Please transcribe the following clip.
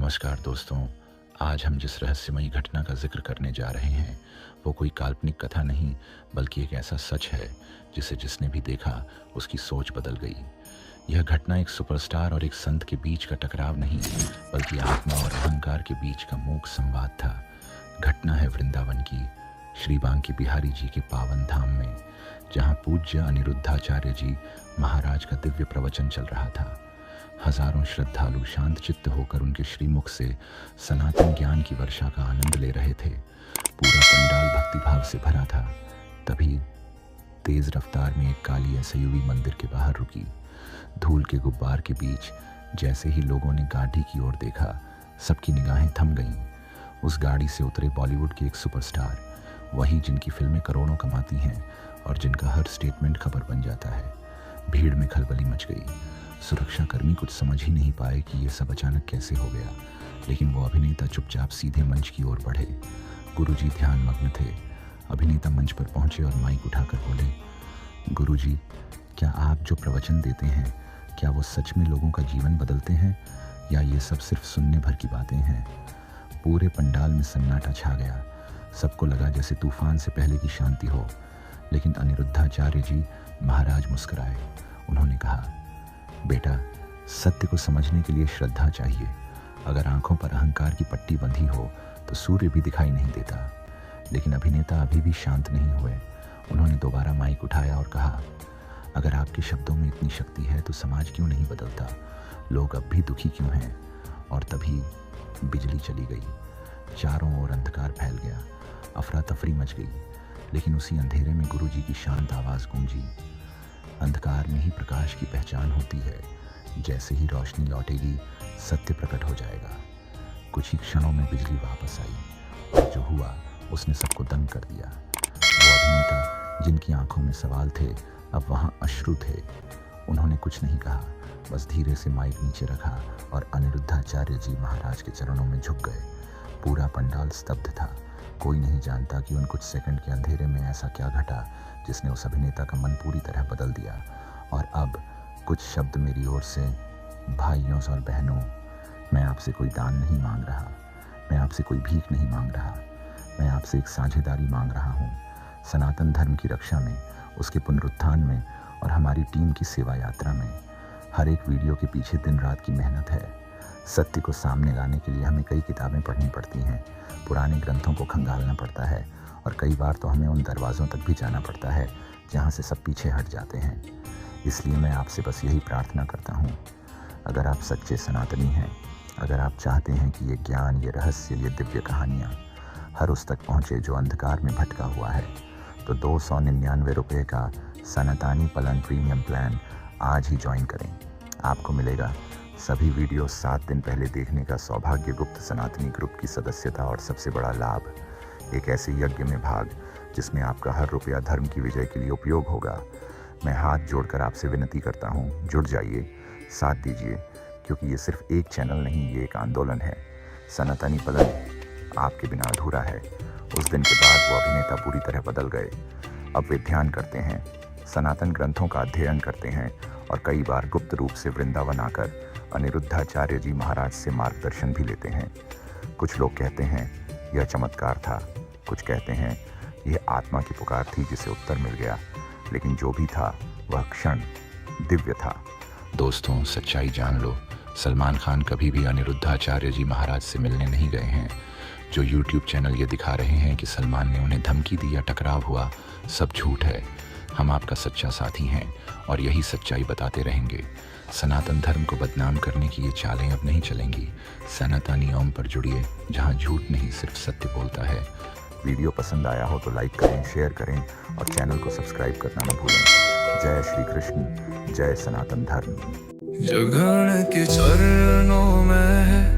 नमस्कार दोस्तों। आज हम जिस रहस्यमयी घटना का जिक्र करने जा रहे हैं वो कोई काल्पनिक कथा नहीं बल्कि एक ऐसा सच है जिसे जिसने भी देखा उसकी सोच बदल गई। यह घटना एक सुपरस्टार और एक संत के बीच का टकराव नहीं बल्कि आत्मा और अहंकार के बीच का मूक संवाद था। घटना है वृंदावन की, श्री बांके बिहारी जी के पावन धाम में, जहाँ पूज्य अनिरुद्धाचार्य जी महाराज का दिव्य प्रवचन चल रहा था। हजारों श्रद्धालु शांत चित्त होकर उनके श्रीमुख से सनातन ज्ञान की वर्षा का आनंद ले रहे थे। पूरा पंडाल भक्तिभाव से भरा था। तभी तेज रफ्तार में एक काली एसयूवी मंदिर के बाहर रुकी। धूल के गुब्बार के बीच जैसे ही लोगों ने गाड़ी की ओर देखा, सबकी निगाहें थम गईं। उस गाड़ी से उतरे बॉलीवुड के एक सुपरस्टार, वही जिनकी फिल्में करोड़ों कमाती हैं और जिनका हर स्टेटमेंट खबर बन जाता है। भीड़ में खलबली मच गई। सुरक्षाकर्मी कुछ समझ ही नहीं पाए कि ये सब अचानक कैसे हो गया, लेकिन वो अभिनेता चुपचाप सीधे मंच की ओर बढ़े। गुरुजी ध्यान मग्न थे। अभिनेता मंच पर पहुंचे और माइक उठाकर बोले, गुरुजी, क्या आप जो प्रवचन देते हैं, क्या वो सच में लोगों का जीवन बदलते हैं या ये सब सिर्फ सुनने भर की बातें हैं? पूरे पंडाल में सन्नाटा छा गया। सबको लगा जैसे तूफान से पहले की शांति हो, लेकिन अनिरुद्धाचार्य जी महाराज मुस्कुराए। उन्होंने कहा, बेटा, सत्य को समझने के लिए श्रद्धा चाहिए। अगर आंखों पर अहंकार की पट्टी बंधी हो तो सूर्य भी दिखाई नहीं देता। लेकिन अभिनेता अभी भी शांत नहीं हुए। उन्होंने दोबारा माइक उठाया और कहा, अगर आपके शब्दों में इतनी शक्ति है तो समाज क्यों नहीं बदलता? लोग अब भी दुखी क्यों हैं? और तभी बिजली चली गई। चारों ओर अंधकार फैल गया। अफरा तफरी मच गई। लेकिन उसी अंधेरे में गुरुजी की शांत आवाज़ गूंजी, अंधकार में ही प्रकाश की पहचान होती है। जैसे ही रोशनी लौटेगी, सत्य प्रकट हो जाएगा। कुछ ही क्षणों में बिजली वापस आई और जो हुआ उसने सबको दंग कर दिया। वो अभिनेता जिनकी आंखों में सवाल थे, अब वहाँ अश्रु थे। उन्होंने कुछ नहीं कहा, बस धीरे से माइक नीचे रखा और अनिरुद्धाचार्य जी महाराज के चरणों में झुक गए। पूरा पंडाल स्तब्ध था। कोई नहीं जानता कि उन कुछ सेकंड के अंधेरे में ऐसा क्या घटा जिसने उस अभिनेता का मन पूरी तरह बदल दिया। और अब कुछ शब्द मेरी ओर से। भाइयों और बहनों, मैं आपसे कोई दान नहीं मांग रहा, मैं आपसे कोई भीख नहीं मांग रहा, मैं आपसे एक साझेदारी मांग रहा हूँ। सनातन धर्म की रक्षा में, उसके पुनरुत्थान में और हमारी टीम की सेवा यात्रा में। हर एक वीडियो के पीछे दिन रात की मेहनत है। सत्य को सामने लाने के लिए हमें कई किताबें पढ़नी पड़ती हैं, पुराने ग्रंथों को खंगालना पड़ता है और कई बार तो हमें उन दरवाज़ों तक भी जाना पड़ता है जहाँ से सब पीछे हट जाते हैं। इसलिए मैं आपसे बस यही प्रार्थना करता हूँ, अगर आप सच्चे सनातनी हैं, अगर आप चाहते हैं कि ये ज्ञान, ये रहस्य, ये दिव्य कहानियाँ हर उस तक पहुँचे जो अंधकार में भटका हुआ है, तो 299 रुपये का सनातनी पलन प्रीमियम प्लान आज ही ज्वाइन करें। आपको मिलेगा सभी वीडियो 7 दिन पहले देखने का सौभाग्य, गुप्त सनातनी ग्रुप की सदस्यता और सबसे बड़ा लाभ, एक ऐसे यज्ञ में भाग जिसमें आपका हर रुपया धर्म की विजय के लिए उपयोग होगा। मैं हाथ जोड़कर आपसे विनती करता हूँ, जुड़ जाइए, साथ दीजिए, क्योंकि ये सिर्फ एक चैनल नहीं, ये एक आंदोलन है। सनातनी पलन आपके बिना अधूरा है। उस दिन के बाद वो अभिनेता पूरी तरह बदल गए। अब वे ध्यान करते हैं, सनातन ग्रंथों का अध्ययन करते हैं और कई बार गुप्त रूप से वृंदावन आकर अनिरुद्धाचार्य जी महाराज से मार्गदर्शन भी लेते हैं। कुछ लोग कहते हैं यह चमत्कार था, कुछ कहते हैं यह आत्मा की पुकार थी जिसे उत्तर मिल गया, लेकिन जो भी था वह क्षण दिव्य था। दोस्तों, सच्चाई जान लो, सलमान खान कभी भी अनिरुद्धाचार्य जी महाराज से मिलने नहीं गए हैं। जो YouTube चैनल ये दिखा रहे हैं कि सलमान ने उन्हें धमकी दी या टकराव हुआ, सब झूठ है। हम आपका सच्चा साथी हैं और यही सच्चाई बताते रहेंगे। सनातन धर्म को बदनाम करने की ये चालें अब नहीं चलेंगी। सनातनी ओम पर जुड़िए, जहाँ झूठ नहीं सिर्फ सत्य बोलता है। वीडियो पसंद आया हो तो लाइक करें, शेयर करें और चैनल को सब्सक्राइब करना न भूलें। जय श्री कृष्ण, जय सनातन धर्म। जगन के चरणों में